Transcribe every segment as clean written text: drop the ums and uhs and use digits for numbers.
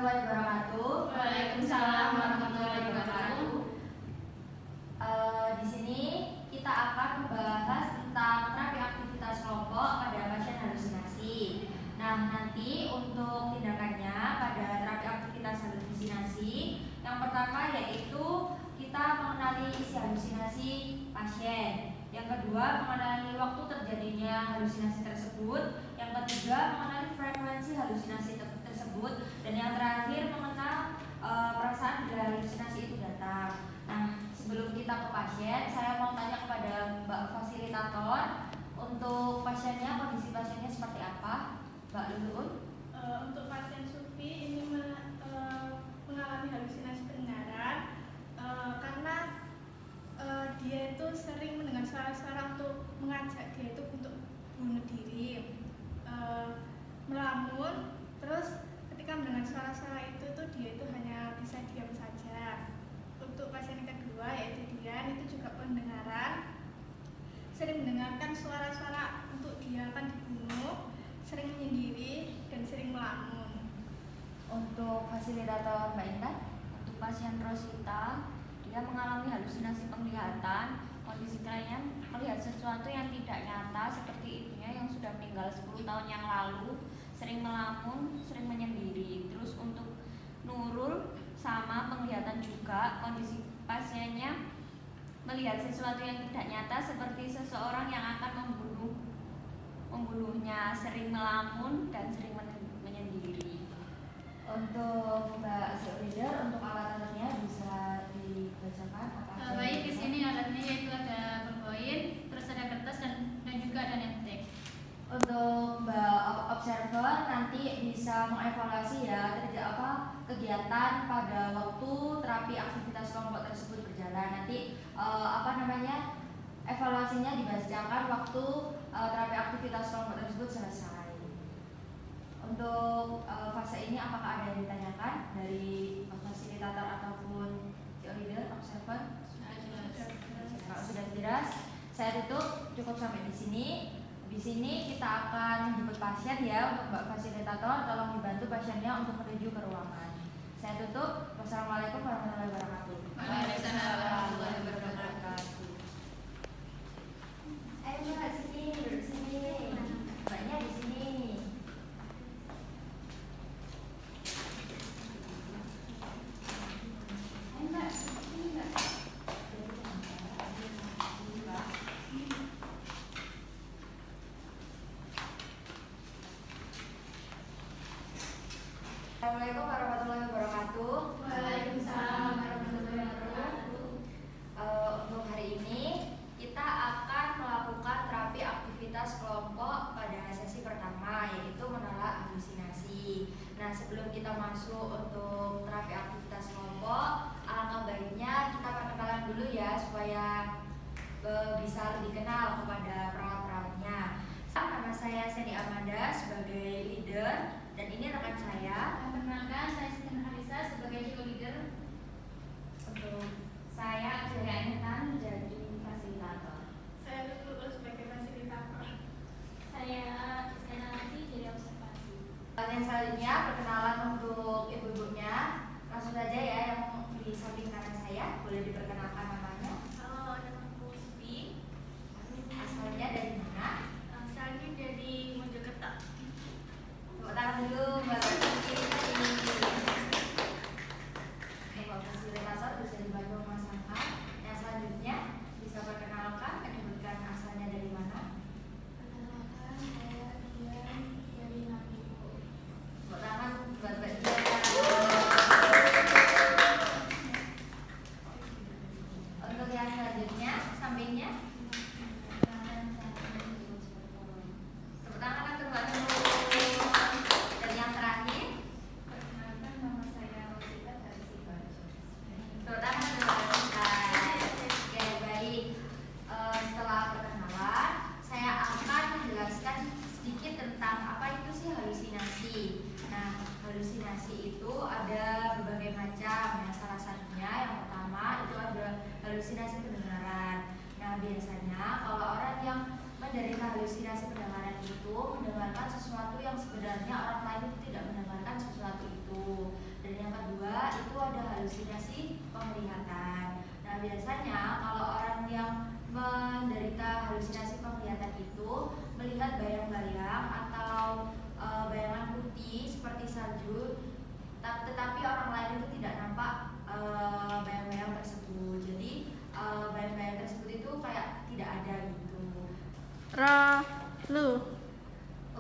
warahmatullahi wabarakatuh. Waalaikumsalam warahmatullahi wabarakatuh. Di sini kita akan membahas tentang terapi aktivitas kelompok pada pasien halusinasi. Nah, nanti untuk tindakannya pada terapi aktivitas halusinasi, yang pertama yaitu kita mengenali isi halusinasi pasien. Yang kedua, mengenali waktu terjadinya halusinasi tersebut. Yang ketiga, mengenali frekuensi halusinasi tersebut. Dan yang terakhir, mengenal perasaan bila halusinasi itu datang. Nah, sebelum kita ke pasien, saya mau tanya kepada Mbak Fasilitator, untuk pasiennya, kondisi pasiennya seperti apa, Mbak Lulun? Untuk pasien Sufi ini mengalami halusinasi pendengaran karena dia itu sering mendengar suara-suara untuk mengajak dia itu untuk bunuh diri, melamun. Terus ketika mendengar suara-suara itu dia itu hanya bisa diam saja. Untuk pasien yang kedua yaitu Dian, itu juga pendengaran, sering mendengarkan suara-suara untuk dia akan dibunuh, sering menyendiri dan sering melamun. Untuk fasilitator Mbak Intan? Untuk pasien Rosita, dia mengalami halusinasi penglihatan. Kondisi klien melihat sesuatu yang tidak nyata seperti ibunya yang sudah meninggal 10 tahun yang lalu, sering melamun, sering menyendiri. Terus untuk Nurul sama penglihatan juga, kondisi pasiennya melihat sesuatu yang tidak nyata seperti seseorang yang akan membunuhnya, sering melamun dan sering menyendiri. Untuk Mbak Leader, untuk alat-alatnya bisa dibacakan apa aja? Baik, di sini alatnya yaitu ada berpoin, terus ada kertas dan juga ada name-tag. Untuk Mbak Observer nanti bisa mengevaluasi ya kegiatan pada waktu terapi aktivitas kelompok tersebut berjalan. Nanti evaluasinya dibacakan waktu terapi aktivitas kelompok tersebut selesai. Untuk fase ini apakah ada yang ditanyakan dari fasilitator ataupun leader, observer? Kalau sudah jelas, saya tutup cukup sampai di sini. Di sini kita akan menjemput pasien ya. Untuk Mbak Fasilitator, tolong dibantu pasiennya untuk menuju ke ruangan. Saya tutup. Wassalamualaikum warahmatullahi wabarakatuh. Waalaikumsalam warahmatullahi wabarakatuh. Ayo Mbak, sini, duduk sini. Mbaknya di sini. Ayo Mbak, sini Mbak. Assalamualaikum warahmatullahi wabarakatuh. Waalaikumsalam warahmatullahi wabarakatuh. Untuk hari ini kita akan melakukan terapi aktivitas kelompok pada sesi pertama, yaitu menolak halusinasi. Nah, sebelum kita masuk untuk terapi aktivitas kelompok, alangkah baiknya kita perkenalan dulu ya, supaya bisa lebih kenal kepada perawat-perawatnya. Nama saya Seni Amanda sebagai leader, dan ini rekan saya. Perkenalkan, saya Siti Nurhalisa sebagai co-leader. Untuk saya Jaya Intan jadi fasilitator. Saya Lulu sebagai fasilitator. Saya Iskandar Nasi jadi observasi. Yang selanjutnya perkenalan untuk ibu-ibunya. Langsung saja ya, yang di samping kanan saya boleh diperkenalkan namanya. Halo, namaku Sufi. Asalnya dari mana? Asalnya dari Mojokerto. Tepuk tangan dulu Mbak Sufi. Bapak fasilitator bisa dibantu memasangkan. Yang selanjutnya bisa perkenalkan, menyebutkan asalnya dari mana. Perkenalkan, saya Dian dari Napipo. Tepuk tangan buat Mbak Dian. Untuk yang selanjutnya, sampingnya. Tepuk tangan untuk Mbak Nurul. Dan yang terakhir, Perkenalkan, nama saya Rosita dari Sidoarjo. tepuk tangan untuk Mbak Rosita. Oke, baik. Setelah perkenalan, saya akan menjelaskan sedikit tentang apa itu sih halusinasi. Nah, halusinasi itu ada berbagai macam. Yang salah satunya, yang pertama itu ada halusinasi pendengaran. Nah, biasanya kalau orang yang menderita halusinasi pendengaran itu mendengarkan sesuatu yang sebenarnya orang lain itu tidak mendengarkan sesuatu itu. halusinasi penglihatan. Nah, biasanya kalau orang yang menderita halusinasi penglihatan itu melihat bayang-bayang atau bayangan putih seperti salju, tetapi orang lain itu tidak nampak bayang-bayang tersebut. Jadi bayang-bayang tersebut itu kayak tidak ada gitu. Lalu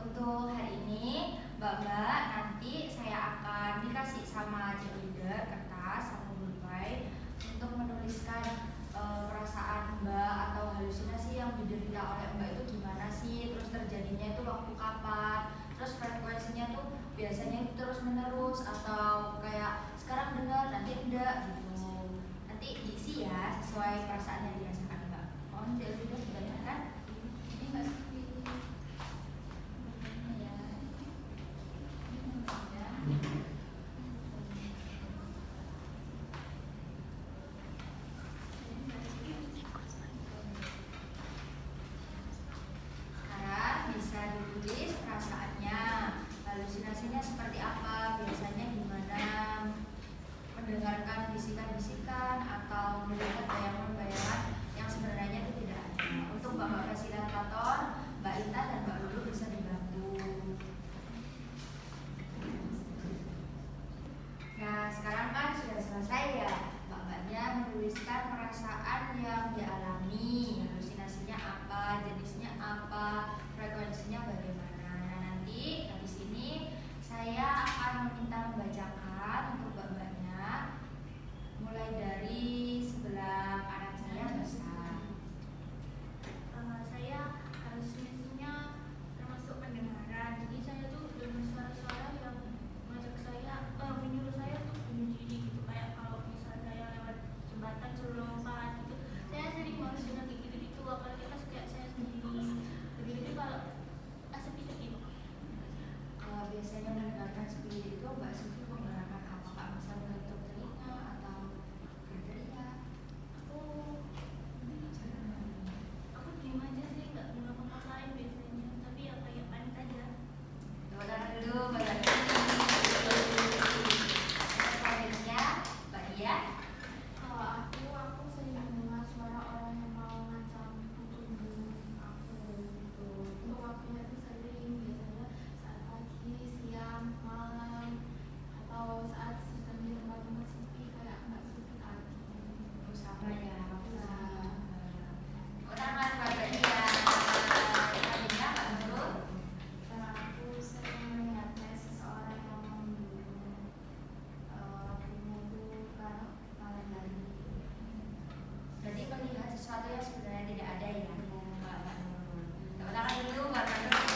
Untuk hari ini Mbak-mbak, nanti saya akan dikasih sama cheerleader kertas sama pulpen untuk menuliskan perasaan Mbak atau halusinasi yang diderita oleh Mbak itu gimana sih, terus terjadinya itu waktu kapan, terus frekuensinya tuh biasanya itu terus menerus atau kayak sekarang dengar nanti enggak gitu. Nanti diisi ya sesuai perasaan yang dirasakan Mbak. Mohon cheerleader ditanyakan. Ini nggak seperti ya. Sekarang bisa ditulis perasaannya, halusinasinya seperti apa, biasanya gimana, mendengarkan bisikan-bisikan atau melihat bayangan-bayangan yang sebenarnya itu tidak ada. Untuk Bapak Fasilitator, Mbak Intan dan Mbak Lulu bisa dibantu. Nah, sekarang kan sudah selesai ya, Mbak-mbaknya menuliskan perasaan yang dialami, halusinasinya apa, jenisnya apa, frekuensinya bagaimana. Nah, nanti habis ini saya akan meminta membacakan untuk Mbak-mbaknya, mulai dari sebelah kanan saya bisa. saya halusinasinya termasuk pendengaran. Jadi saya tuh dengar suara-suara yang mengajak saya, menyuruh saya tuh bunuh diri gitu. Kayak kalau misalnya saya lewat jembatan suruh lompat gitu, saya sering harus dengar kayak gitu gitu. Apalagi pas kayak saya sendiri. Begitu kalau sepi-sepi. Biasanya mendengarkan seperti itu, Mbak Sufi menggunakan apa, Kak? Misalnya menutup telinga atau berteriak? Aku diem aja sih, nggak ngapa-ngapain biasanya. Tapi ya kayak panik aja. Tepuk tangan dulu, Mbak Sufi. Selanjutnya, Mbak Dia. Kalau aku sering mendengar suara orang yang mau ngancam untuk membunuh aku gitu. Untuk waktunya itu sering, biasanya saat pagi, siang, malam, atau saat sedang di tempat-tempat sepi kayak nggak sepi lagi. Sama ya, tepuk tangan Mbak Dia. Selanjutnya, Mbak Nurul. Karena aku sering melihatnya seseorang yang membunuh waktunya itu karena malam hari. Berarti melihat sesuatu yang sebenarnya tidak ada ya, Mbak Nurul. Tepuk tangan dulu, Mbak Nurul.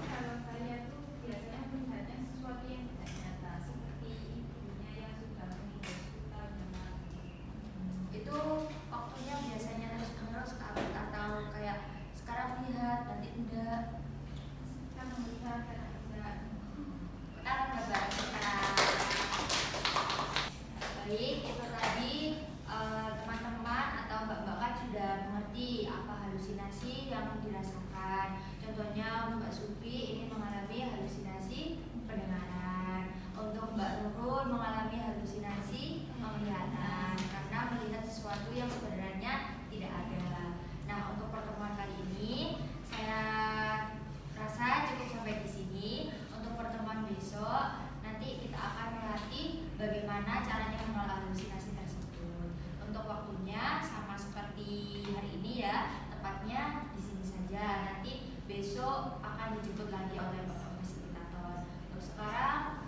Kalau saya tuh biasanya melihatnya sesuatu yang tidak nyata, seperti ibunya yang sudah meninggal 10 tahun yang lalu. Itu waktunya biasanya terus-menerus atau kayak sekarang lihat nanti enggak. Kan melihat dan tidak. Tangan Mbak kita. Baik, itu tadi teman-teman atau mbak-mbak kan sudah mengerti apa halusinasi yang dirasakan. Contohnya Mbak Supi ini mengalami halusinasi pendengaran. Untuk Mbak Nurul mengalami halusinasi penglihatan karena melihat sesuatu yang sebenarnya tidak ada. Nah, untuk pertemuan kali ini saya rasa cukup sampai di sini. Untuk pertemuan besok nanti kita akan melatih bagaimana caranya mengelola halusinasi tersebut. Untuk waktunya sama seperti hari ini ya, tepatnya di sini saja. Nanti besok akan dijemput lagi oleh Bapak Fasilitator. Untuk sekarang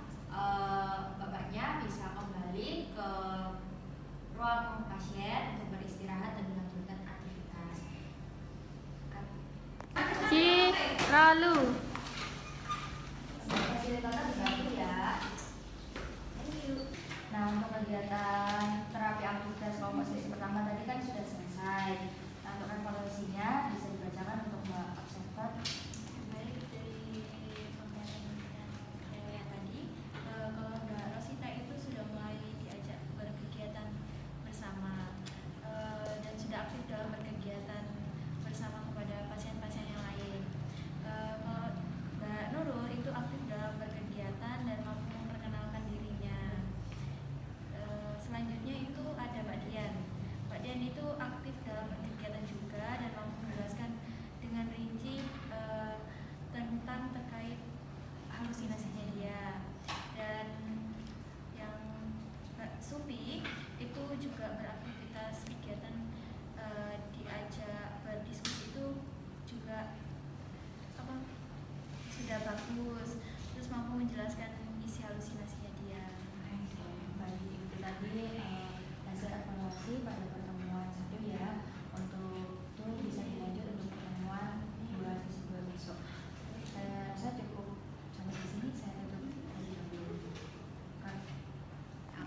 Bapaknya bisa kembali ke ruang pasien untuk beristirahat dan melanjutkan aktivitas. Lalu Fasilitator dibantu ya. Thank you. Nah, untuk kegiatan terapi aktivitas kelompok sesi pertama tadi kan sudah selesai. Nah, untuk evaluasinya bisa dibacakan untuk Mbak Observer. Baik, dari pembelajaran yang tadi, kalau Mbak Rosita itu sudah mulai diajak berkegiatan bersama dan sudah aktif dalam berkegiatan bersama kepada pasien-pasien yang lain. Kalau Mbak Nurul itu aktif dalam berkegiatan dan mampu memperkenalkan tidak bagus, terus mampu menjelaskan isi halusinasinya dia. Baik, itu tadi hasil evaluasi pada pertemuan satu ya.